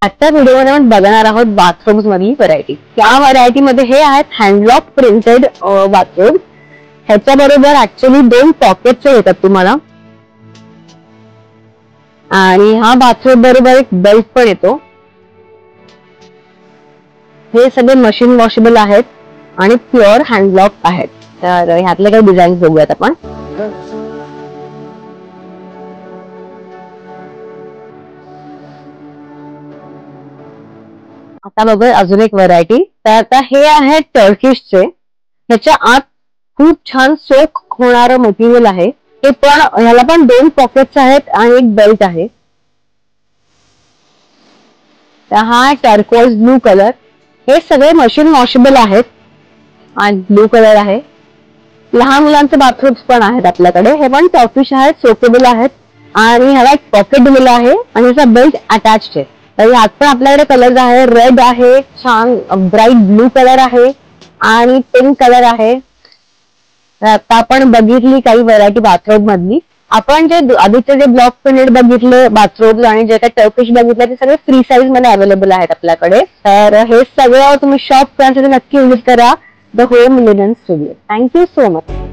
आजच्या व्हिडिओमध्ये आपण बघणार आहोत बाथरूम्स मधली व्हरायटी. त्या व्हरायटी मध्ये हे आहेत हँडलॉक प्रिंटेड बाथरूम. ह्याच्या बरोबर ऍक्च्युअली 2 पॉकेट्स येतात तुम्हाला आणि हा बाथरूम बरोबर एक बेल्ट पण येतो. हे सगळे मशीन वॉशेबल आहेत आणि प्युअर हँडलॉक आहेत. तर ह्यातले काही डिझाईन बघूयात आपण. आता बघूया अजून एक व्हरायटी. तर आता हे आहे टर्किशचे. ह्याच्या आत खूप छान सोक होणारं मटेरियल आहे. हे पण ह्याला पण 2 पॉकेट्स आहेत आणि एक बेल्ट आहे. तर हा टर्कोइज ब्लू कलर. हे सगळे मशीन वॉशेबल आहेत आणि ब्लू कलर आहे. लहान मुलांचे बाथरूम्स पण आहेत आपल्याकडे. हे पण टर्किश आहेत, सोकेबल आहेत आणि ह्याला एक पॉकेट दिलेलं आहे आणि ह्याचा बेल्ट अटॅच्ड आहे. तर यात पण आपल्याकडे कलर आहे. रेड आहे, छान ब्राईट ब्लू कलर आहे आणि पिंक कलर आहे. आता आपण बघितली काही व्हरायटी बाथरूम मधली. आपण जे आधीचे जे ब्लॉक प्रिंटेड बघितले बाथरूम आणि जे काही टर्किश बघितले ते सगळे फ्री साईज मध्ये अवेलेबल आहेत आपल्याकडे. तर हे सगळं तुम्ही शॉप करण्यासाठी नक्की विजिट करा the home linen studio. Thank you so much.